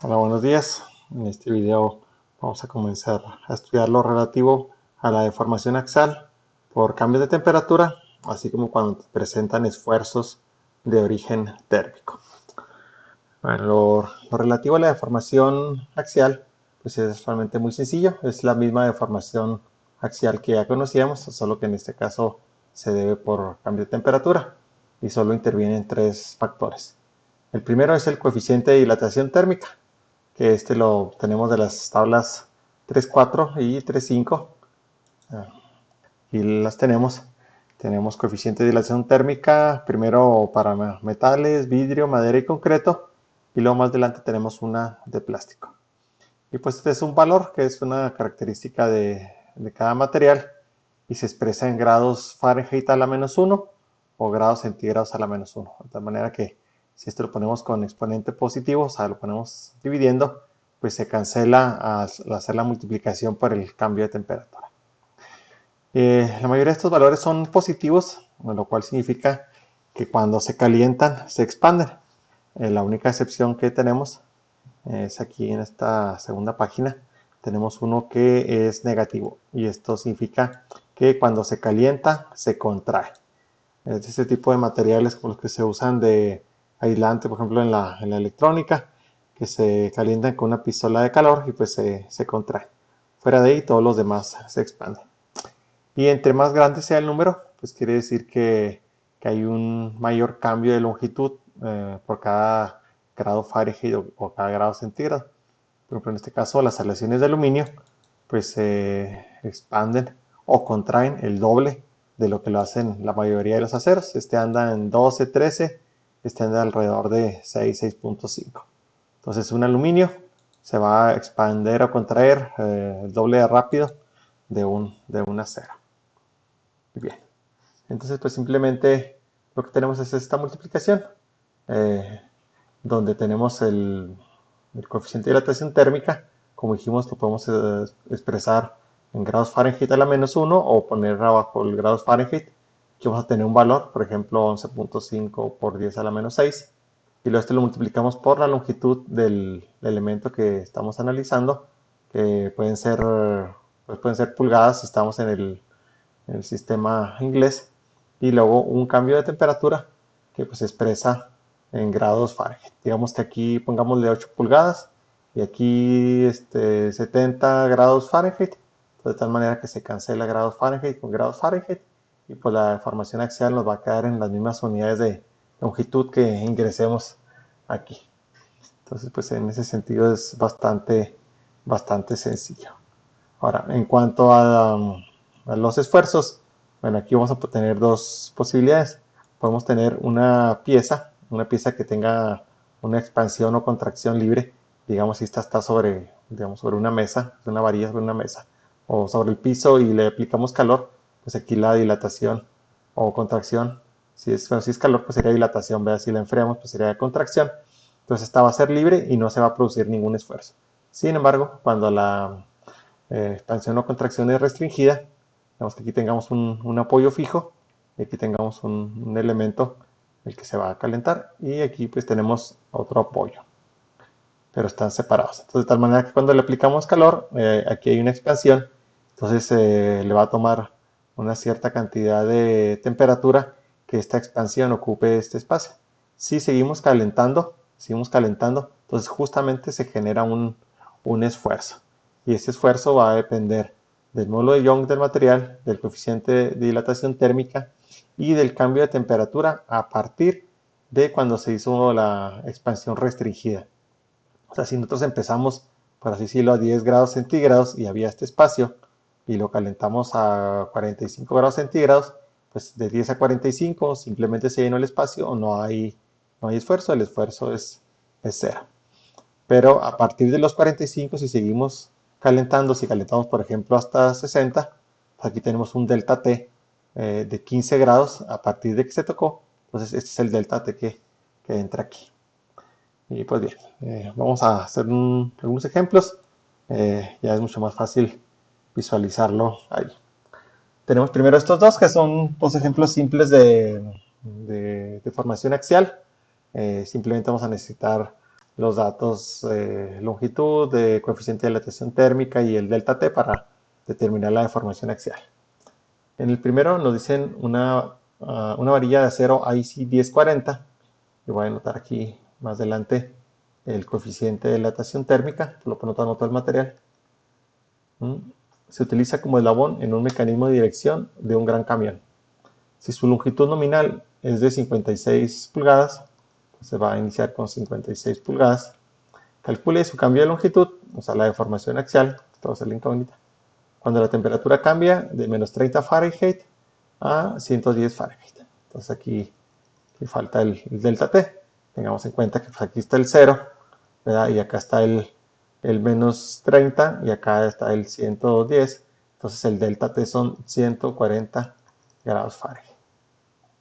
Hola, buenos días. En este video vamos a comenzar a estudiar lo relativo a la deformación axial por cambios de temperatura, así como cuando presentan esfuerzos de origen térmico. Bueno, lo relativo a la deformación axial, pues es realmente muy sencillo. Es la misma deformación axial que ya conocíamos, solo que en este caso se debe por cambio de temperatura y solo intervienen tres factores. El primero es el coeficiente de dilatación térmica, que este lo obtenemos de las tablas 3.4 y 3.5. Y las tenemos. Tenemos coeficiente de dilatación térmica, primero para metales, vidrio, madera y concreto, y luego más adelante tenemos una de plástico. Y pues este es un valor que es una característica de cada material y se expresa en grados Fahrenheit a la -1 o grados centígrados a la -1. De tal manera que si esto lo ponemos con exponente positivo, o sea, lo ponemos dividiendo, pues se cancela al hacer la multiplicación por el cambio de temperatura. La mayoría de estos valores son positivos, lo cual significa que cuando se calientan se expanden. La única excepción que tenemos es aquí en esta segunda página. Tenemos uno que es negativo y esto significa que cuando se calienta se contrae. Es este tipo de materiales como los que se usan de aislante, por ejemplo, en la electrónica, que se calientan con una pistola de calor y pues se contrae. Fuera de ahí todos los demás se expanden. Y entre más grande sea el número, pues quiere decir que hay un mayor cambio de longitud por cada grado Fahrenheit o cada grado centígrado. Por ejemplo, en este caso, las aleaciones de aluminio pues se expanden o contraen el doble de lo que lo hacen la mayoría de los aceros. Este anda en 12, 13, este anda alrededor de 6, 6.5. Entonces un aluminio se va a expander o contraer el doble de rápido de un acero. Muy bien. Entonces, pues simplemente lo que tenemos es esta multiplicación, eh, donde tenemos el coeficiente de dilatación térmica. Como dijimos, lo podemos expresar en grados Fahrenheit a la -1 o poner abajo el grados Fahrenheit. Aquí vamos a tener un valor, por ejemplo, 11.5 por 10 a la -6. Y luego este lo multiplicamos por la longitud del elemento que estamos analizando, que pueden ser pulgadas si estamos en el sistema inglés, y luego un cambio de temperatura que pues se expresa en grados Fahrenheit. Digamos que aquí pongámosle 8 pulgadas y aquí 70 grados Fahrenheit, de tal manera que se cancela grados Fahrenheit con grados Fahrenheit y pues la deformación axial nos va a quedar en las mismas unidades de longitud que ingresemos aquí. Entonces, pues en ese sentido es bastante sencillo. Ahora, en cuanto a los esfuerzos, bueno, aquí vamos a tener dos posibilidades. Podemos tener una pieza que tenga una expansión o contracción libre. Digamos, si esta está sobre, digamos, sobre una mesa, una varilla sobre una mesa, o sobre el piso y le aplicamos calor, pues aquí la dilatación o contracción, bueno, si es calor, pues sería dilatación, ¿verdad? Si la enfriamos, pues sería contracción. Entonces esta va a ser libre y no se va a producir ningún esfuerzo. Sin embargo, cuando la expansión o contracción es restringida, digamos que aquí tengamos un apoyo fijo, y aquí tengamos un elemento el que se va a calentar, y aquí pues tenemos otro apoyo, pero están separados. Entonces, de tal manera que cuando le aplicamos calor, aquí hay una expansión, entonces le va a tomar una cierta cantidad de temperatura que esta expansión ocupe este espacio. Si seguimos calentando, entonces justamente se genera un esfuerzo. Y ese esfuerzo va a depender del módulo de Young del material, del coeficiente de dilatación térmica y del cambio de temperatura a partir de cuando se hizo la expansión restringida. O sea, si nosotros empezamos, por así decirlo, a 10 grados centígrados y había este espacio y lo calentamos a 45 grados centígrados, pues de 10 a 45 simplemente se llenó el espacio o no hay esfuerzo, el esfuerzo es cero. Pero a partir de los 45, si seguimos calentando, si calentamos por ejemplo hasta 60, pues aquí tenemos un delta T de 15 grados a partir de que se tocó. Entonces este es el delta T que entra aquí. Y pues bien, vamos a hacer algunos ejemplos. Ya es mucho más fácil visualizarlo ahí. Tenemos primero estos dos, que son dos ejemplos simples de formación axial. Simplemente vamos a necesitar los datos longitud, de coeficiente de dilatación térmica y el delta T para determinar la deformación axial. En el primero nos dicen una varilla de acero IC 1040, y voy a anotar aquí más adelante el coeficiente de dilatación térmica, lo puedo anotar todo el material. Se utiliza como eslabón en un mecanismo de dirección de un gran camión. Si su longitud nominal es de 56 pulgadas, pues se va a iniciar con 56 pulgadas. Calcule su cambio de longitud, o sea, la deformación axial, esto va a ser la incógnita, cuando la temperatura cambia de menos 30 Fahrenheit a 110 Fahrenheit. Entonces aquí falta el delta T. Tengamos en cuenta que pues aquí está el 0, ¿verdad? Y acá está el menos 30 y acá está el 110. Entonces el delta T son 140 grados Fahrenheit.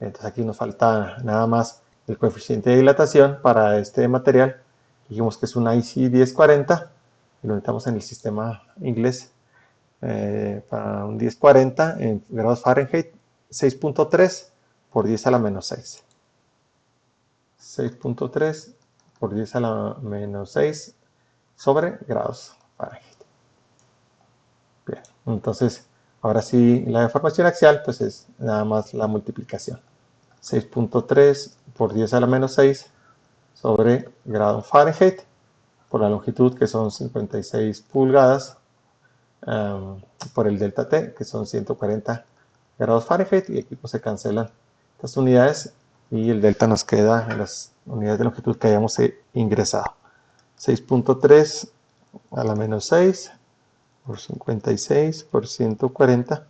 Entonces aquí nos falta nada más el coeficiente de dilatación para este material. Dijimos que es un IC 1040 y lo necesitamos en el sistema inglés para un 1040 en grados Fahrenheit, 6.3 por 10 a la menos 6. 6.3 por 10 a la menos 6 sobre grados Fahrenheit. Bien, entonces ahora sí la deformación axial pues es nada más la multiplicación. 6.3 por 10 a la menos 6 sobre grado Fahrenheit por la longitud que son 56 pulgadas por el delta T que son 140 grados Fahrenheit, y aquí pues se cancelan estas unidades y el delta nos queda en las unidades de longitud que hayamos ingresado. 6.3 a la menos 6 por 56 por 140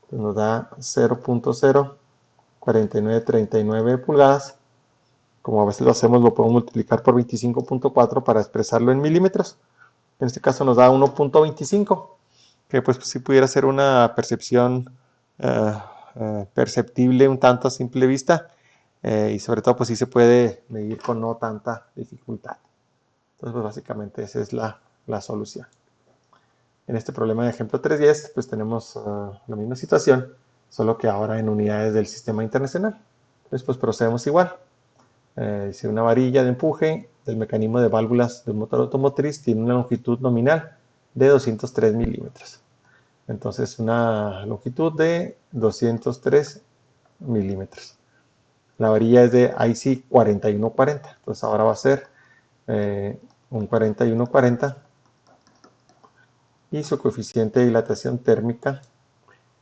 pues nos da 0.04939 pulgadas. Como a veces lo hacemos, lo podemos multiplicar por 25.4 para expresarlo en milímetros. En este caso nos da 1.25, que pues si pudiera ser una percepción perceptible un tanto a simple vista, y sobre todo pues sí se puede medir con no tanta dificultad. Entonces pues básicamente esa es la solución. En este problema de ejemplo 3.10 pues tenemos la misma situación, solo que ahora en unidades del sistema internacional. Entonces pues procedemos igual. Dice una varilla de empuje del mecanismo de válvulas de un motor automotriz tiene una longitud nominal de 203 milímetros. Entonces una longitud de 203 milímetros. La varilla es de IC 4140. Entonces ahora va a ser un 4140 y su coeficiente de dilatación térmica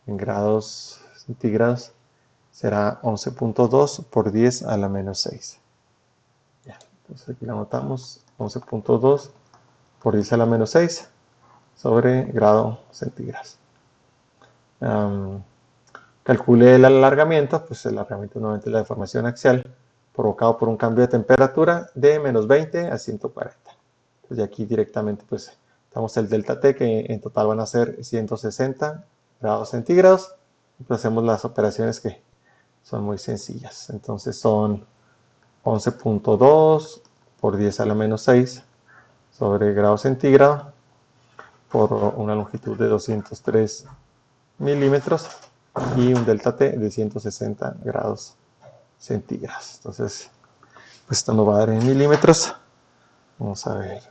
en grados centígrados será 11.2 por 10 a la menos 6. Ya, entonces aquí lo anotamos, 11.2 por 10 a la menos 6 sobre grado centígrados. Calcule el alargamiento, pues el alargamiento nuevamente es la deformación axial provocado por un cambio de temperatura de menos 20 a 140. Entonces aquí directamente pues estamos el delta T, que en total van a ser 160 grados centígrados. Y pues hacemos las operaciones que son muy sencillas. Entonces son 11.2 por 10 a la menos 6 sobre grado centígrado por una longitud de 203 milímetros y un delta T de 160 grados centígrados. Entonces, pues esto nos va a dar en milímetros. Vamos a ver,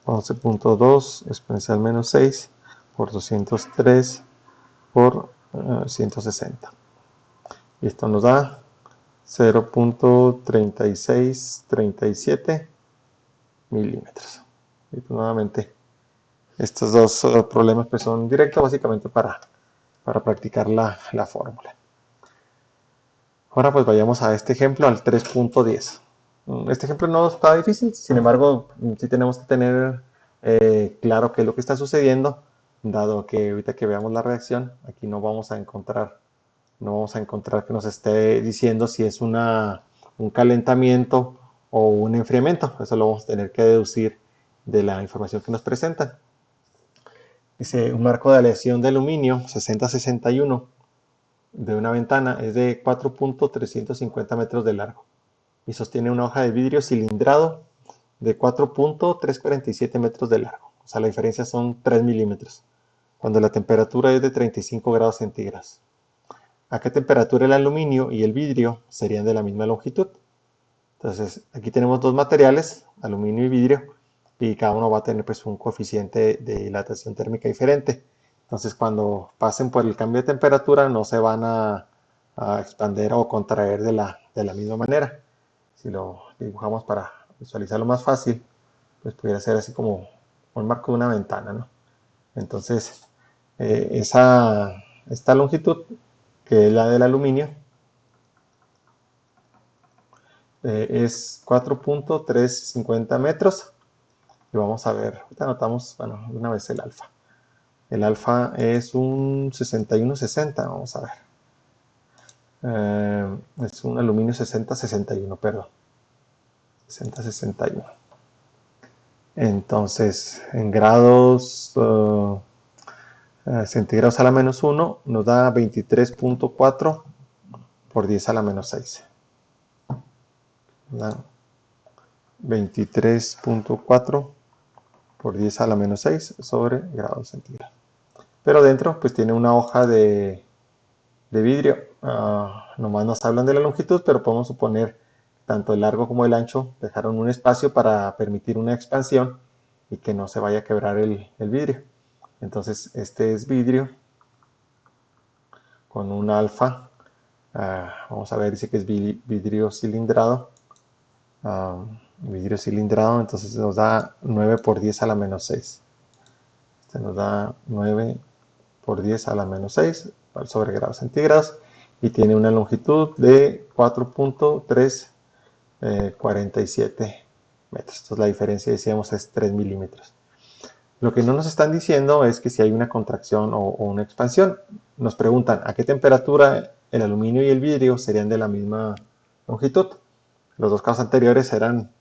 11.2 exponencial menos 6 por 203 por 160. Y esto nos da 0.3637 milímetros. Y pues nuevamente, estos dos problemas pues son directos básicamente para practicar la fórmula. Ahora pues vayamos a este ejemplo, al 3.10. Este ejemplo no está difícil, sin embargo, sí tenemos que tener claro qué es lo que está sucediendo, dado que ahorita que veamos la reacción, aquí no vamos a encontrar que nos esté diciendo si es un calentamiento o un enfriamiento. Eso lo vamos a tener que deducir de la información que nos presentan. Dice, un marco de aleación de aluminio 6061 de una ventana es de 4.350 metros de largo y sostiene una hoja de vidrio cilindrado de 4.347 metros de largo. O sea, la diferencia son 3 milímetros, cuando la temperatura es de 35 grados centígrados. ¿A qué temperatura el aluminio y el vidrio serían de la misma longitud? Entonces, aquí tenemos dos materiales, aluminio y vidrio, y cada uno va a tener pues un coeficiente de dilatación térmica diferente. Entonces, cuando pasen por el cambio de temperatura, no se van a expander o contraer de la misma manera. Si lo dibujamos para visualizarlo más fácil, pues pudiera ser así como un marco de una ventana, ¿no? Entonces, esta longitud, que es la del aluminio, es 4.350 metros. Y vamos a ver, ahorita anotamos, bueno, una vez el alfa. El alfa es un 6160, vamos a ver. Es un aluminio 6061, perdón. 6061. Entonces, en grados centígrados a la menos 1 nos da 23.4 por 10 a la menos 6. 23.4 por 10 a la menos 6 sobre grados centígrados. Pero dentro pues tiene una hoja de vidrio. Nomás nos hablan de la longitud, pero podemos suponer tanto el largo como el ancho dejaron un espacio para permitir una expansión y que no se vaya a quebrar el vidrio. Entonces este es vidrio con un alfa. Vamos a ver, dice que es vidrio cilindrado. Vidrio cilindrado, entonces nos da 9 por 10 a la menos 6. Este nos da 9 por 10 a la menos 6 sobre grados centígrados y tiene una longitud de 4.347 metros. Entonces la diferencia, decíamos, es 3 milímetros. Lo que no nos están diciendo es que si hay una contracción o una expansión. Nos preguntan a qué temperatura el aluminio y el vidrio serían de la misma longitud. Los dos casos anteriores eran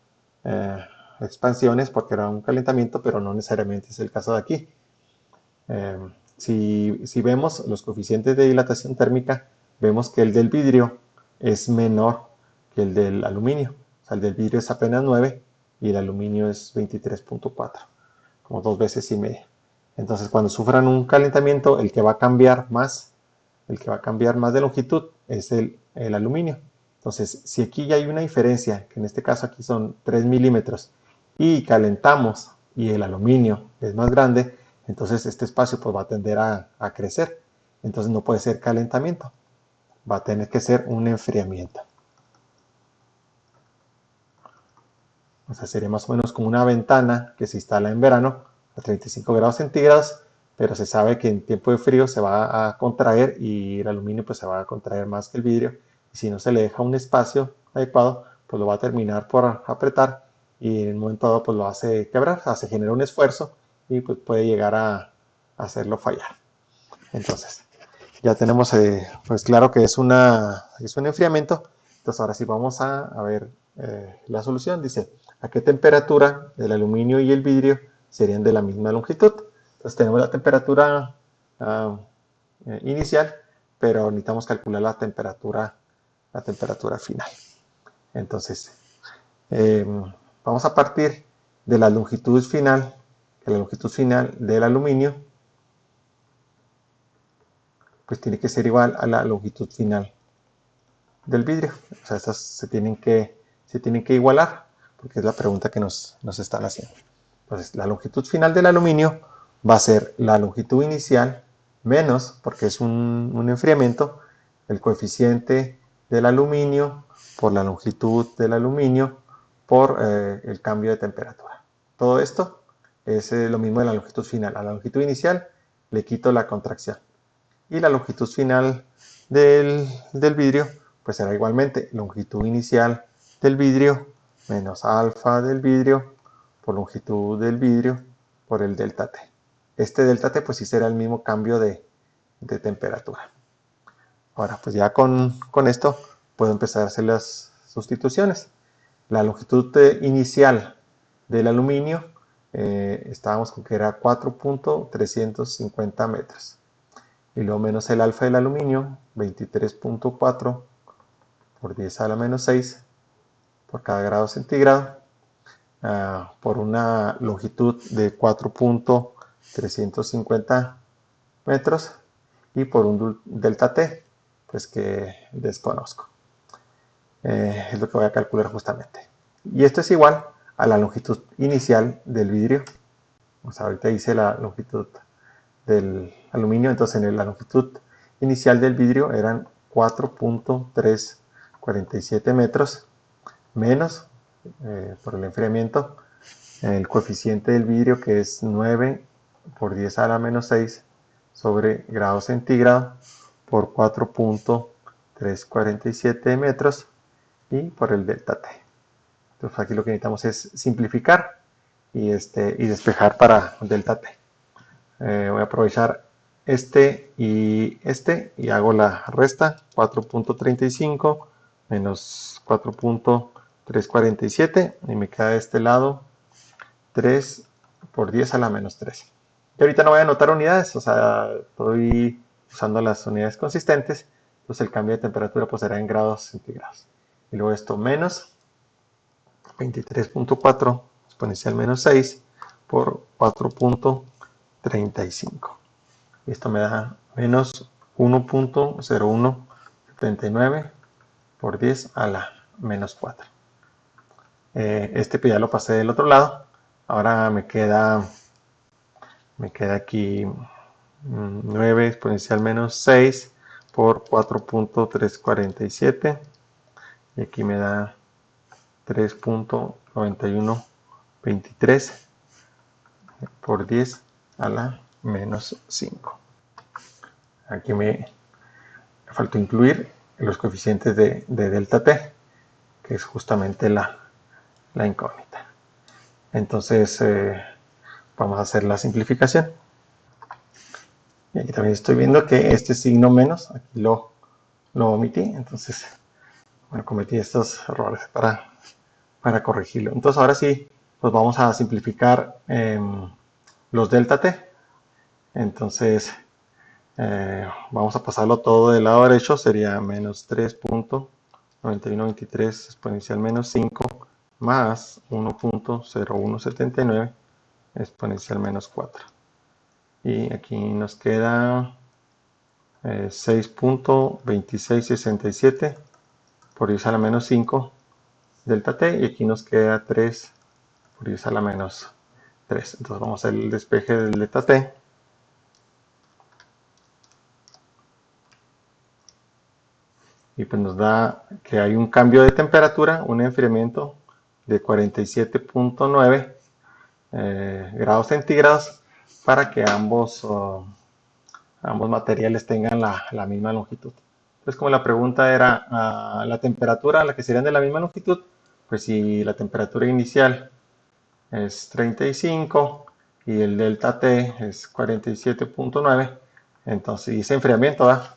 expansiones porque era un calentamiento, pero no necesariamente es el caso de aquí. Si vemos los coeficientes de dilatación térmica, vemos que el del vidrio es menor que el del aluminio. O sea, el del vidrio es apenas 9 y el aluminio es 23.4, como 2 veces y media. Entonces, cuando sufran un calentamiento, el que va a cambiar más de longitud es el aluminio. Entonces, si aquí ya hay una diferencia, que en este caso aquí son 3 milímetros, y calentamos y el aluminio es más grande, entonces este espacio pues va a tender a crecer. Entonces no puede ser calentamiento, va a tener que ser un enfriamiento. O sea, sería más o menos como una ventana que se instala en verano a 35 grados centígrados, pero se sabe que en tiempo de frío se va a contraer y el aluminio pues se va a contraer más que el vidrio. Y si no se le deja un espacio adecuado, pues lo va a terminar por apretar y en un momento dado pues lo hace quebrar, se genera un esfuerzo y pues puede llegar a hacerlo fallar. Entonces, ya tenemos pues claro que es un enfriamiento. Entonces ahora sí vamos a ver la solución. Dice, ¿a qué temperatura el aluminio y el vidrio serían de la misma longitud? Entonces tenemos la temperatura inicial, pero necesitamos calcular la temperatura final. Entonces, vamos a partir de la longitud final, del aluminio pues tiene que ser igual a la longitud final del vidrio. O sea, estas se tienen que igualar, porque es la pregunta que nos están haciendo. Entonces, la longitud final del aluminio va a ser la longitud inicial menos, porque es un enfriamiento, el coeficiente del aluminio por la longitud del aluminio por el cambio de temperatura. Todo esto es lo mismo de la longitud final. A la longitud inicial le quito la contracción. Y la longitud final del vidrio pues será igualmente longitud inicial del vidrio menos alfa del vidrio por longitud del vidrio por el delta T. Este delta T pues sí será el mismo cambio de temperatura. Ahora pues ya con esto puedo empezar a hacer las sustituciones. La longitud inicial del aluminio estábamos con que era 4.350 metros. Y luego menos el alfa del aluminio, 23.4 por 10 a la menos 6 por cada grado centígrado, por una longitud de 4.350 metros y por un delta T, pues que desconozco. es lo que voy a calcular justamente. Y esto es igual a la longitud inicial del vidrio. O sea, ahorita hice la longitud del aluminio, entonces en la longitud inicial del vidrio eran 4.347 metros menos, por el enfriamiento, el coeficiente del vidrio, que es 9 por 10 a la menos 6 sobre grados centígrados por 4.347 metros y por el delta T. Entonces aquí lo que necesitamos es simplificar y despejar para delta T. Voy a aprovechar este y hago la resta. 4.35 menos 4.347 y me queda de este lado 3 por 10 a la menos 13. Y ahorita no voy a anotar unidades, o sea, estoy usando las unidades consistentes, entonces el cambio de temperatura pues será en grados centígrados. Y luego esto menos 23.4 exponencial menos 6 por 4.35. Y esto me da menos 1.0179 por 10 a la menos 4. Este pues ya lo pasé del otro lado. Ahora me queda aquí 9 exponencial menos 6 por 4.347. Y aquí me da 3.9123 por 10 a la menos 5. Aquí me faltó incluir los coeficientes de delta T, que es justamente la incógnita. Entonces vamos a hacer la simplificación. Y aquí también estoy viendo que este signo menos, aquí lo omití, entonces bueno, cometí estos errores para corregirlo. Entonces ahora sí, pues vamos a simplificar los delta T. Entonces vamos a pasarlo todo del lado derecho, sería menos 3.9123 exponencial menos 5 más 1.0179 exponencial menos 4. Y aquí nos queda 6.2667 por 10 a la menos 5 delta T, y aquí nos queda 3 por 10 a la menos 3. Entonces vamos a hacer el despeje del delta T. Y pues nos da que hay un cambio de temperatura, un enfriamiento de 47.9 grados centígrados para que ambos materiales tengan la misma longitud. Entonces, como la pregunta era la temperatura a la que serían de la misma longitud, pues si la temperatura inicial es 35 y el delta T es 47.9, entonces, y ese enfriamiento da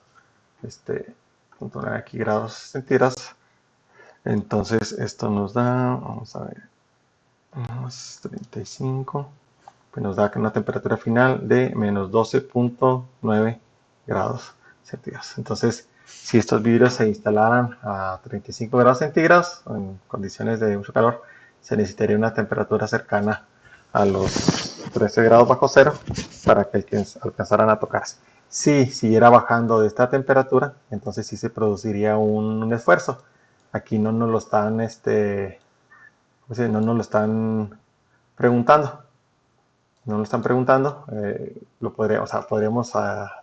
0.9 aquí grados centígrados, entonces esto nos da, vamos a ver, más 35, pues nos da una temperatura final de menos 12.9 grados centígrados. Entonces, si estos vidrios se instalaran a 35 grados centígrados, en condiciones de mucho calor, se necesitaría una temperatura cercana a los 13 grados bajo cero para que alcanzaran a tocarse. Si siguiera bajando de esta temperatura, entonces sí se produciría un esfuerzo. Aquí no nos lo están, no nos lo están preguntando. No lo están preguntando. Podríamos,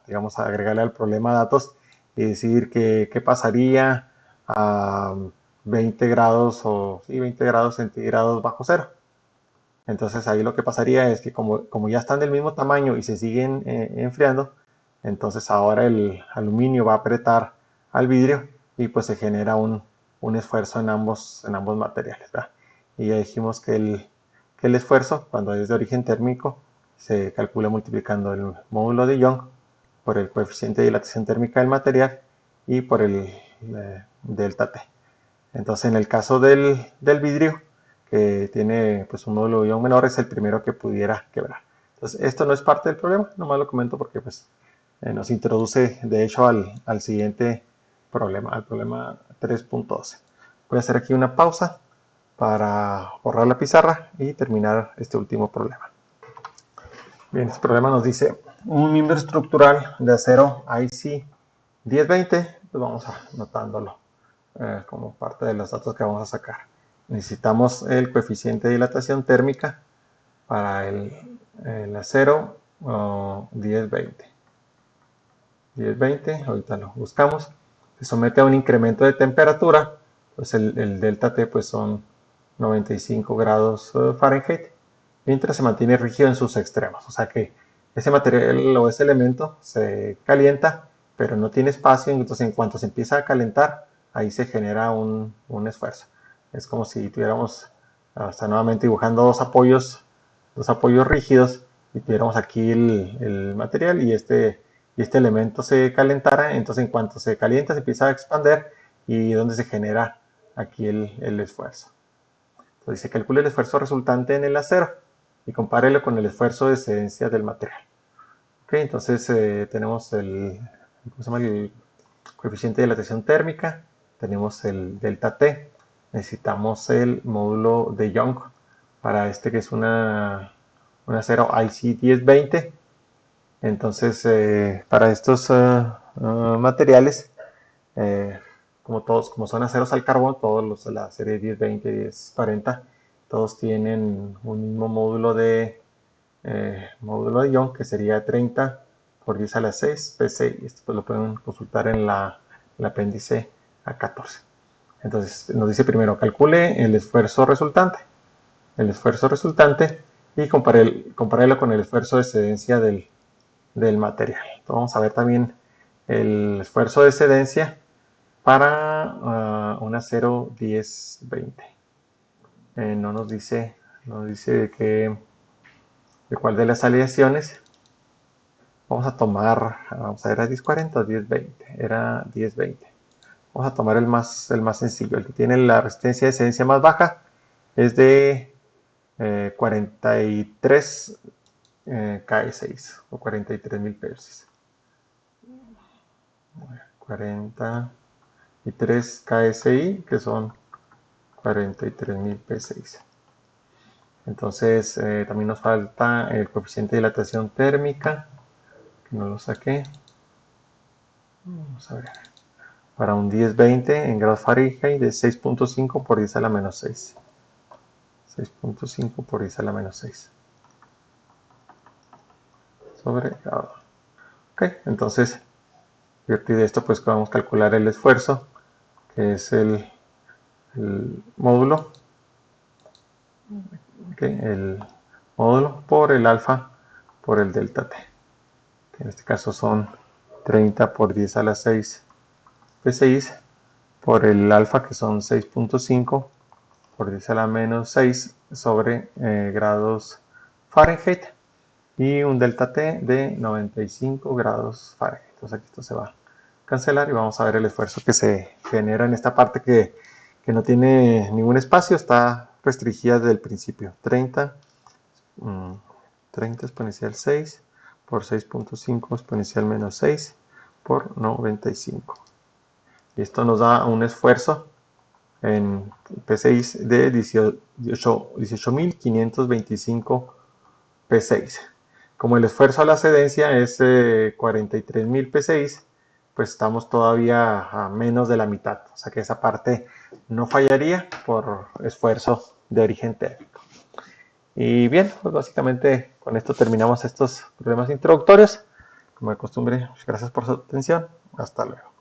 digamos, agregarle al problema datos y decir que qué pasaría a 20 grados 20 grados centígrados bajo cero. Entonces ahí lo que pasaría es que como ya están del mismo tamaño y se siguen enfriando, entonces ahora el aluminio va a apretar al vidrio y pues se genera un esfuerzo en ambos materiales, ¿verdad? Y ya dijimos que el esfuerzo, cuando es de origen térmico, se calcula multiplicando el módulo de Young por el coeficiente de dilatación térmica del material y por el delta T. Entonces en el caso del vidrio, que tiene pues un módulo de Young menor, es el primero que pudiera quebrar. Entonces esto no es parte del problema, nomás lo comento porque pues nos introduce de hecho al siguiente problema, al problema 3.12. Voy a hacer aquí una pausa para borrar la pizarra y terminar este último problema. Bien, este problema nos dice un miembro estructural de acero IC 1020, pues vamos anotándolo como parte de los datos que vamos a sacar. Necesitamos el coeficiente de dilatación térmica para el acero 1020. 1020, ahorita lo buscamos. Se somete a un incremento de temperatura, pues el delta T pues son 95 grados Fahrenheit, mientras se mantiene rígido en sus extremos. O sea que ese material o ese elemento se calienta, pero no tiene espacio, entonces en cuanto se empieza a calentar, ahí se genera un esfuerzo. Es como si tuviéramos, hasta nuevamente dibujando dos apoyos rígidos, y tuviéramos aquí el material y este elemento se calentara, entonces en cuanto se calienta se empieza a expander y donde se genera aquí el esfuerzo. Entonces se calcula el esfuerzo resultante en el acero y compárelo con el esfuerzo de excedencia del material. Ok, entonces tenemos el coeficiente de dilatación térmica, tenemos el delta T, necesitamos el módulo de Young para este que es un acero IC 1020. Entonces, para estos materiales, como son aceros al carbón, todos los de la serie 1020 y 1040, todos tienen un mismo módulo de Young, que sería 30 por 10 a la 6 P6. Esto pues lo pueden consultar en el apéndice A14. Entonces, nos dice primero, calcule el esfuerzo resultante. Y compárelo con el esfuerzo de excedencia del material. Entonces, vamos a ver también el esfuerzo de excedencia para un acero 1020. No nos dice de cuál de las aleaciones. Vamos a tomar, ¿era 1040 o 1020? Era 1020. Vamos a tomar el más sencillo, el que tiene la resistencia de excedencia más baja, es de 43 K6 o 43.000 Persis. 43 KSI, que son 43.000 P6. Entonces también nos falta el coeficiente de dilatación térmica, que no lo saqué. Vamos a ver. Para un 1020 en grados Fahrenheit de 6.5 por 10 a la menos 6. 6.5 por 10 a la menos 6. Sobre grado. Ok, entonces, a partir de esto, pues podemos calcular el esfuerzo, que es el módulo. Okay, el módulo por el alfa por el delta T, que en este caso son 30 por 10 a la 6 P6 por el alfa, que son 6.5 por 10 a la menos 6 sobre grados Fahrenheit, y un delta T de 95 grados Fahrenheit. Entonces aquí esto se va a cancelar y vamos a ver el esfuerzo que se genera en esta parte que no tiene ningún espacio, está restringida desde el principio. 30 exponencial 6 por 6.5 exponencial menos 6 por 95. Y esto nos da un esfuerzo en P6 de 18.525 P6. Como el esfuerzo a la excedencia es 43.000 P6, pues estamos todavía a menos de la mitad. O sea que esa parte no fallaría por esfuerzo de origen térmico. Y bien, pues básicamente con esto terminamos estos problemas introductorios. Como de costumbre, muchas gracias por su atención. Hasta luego.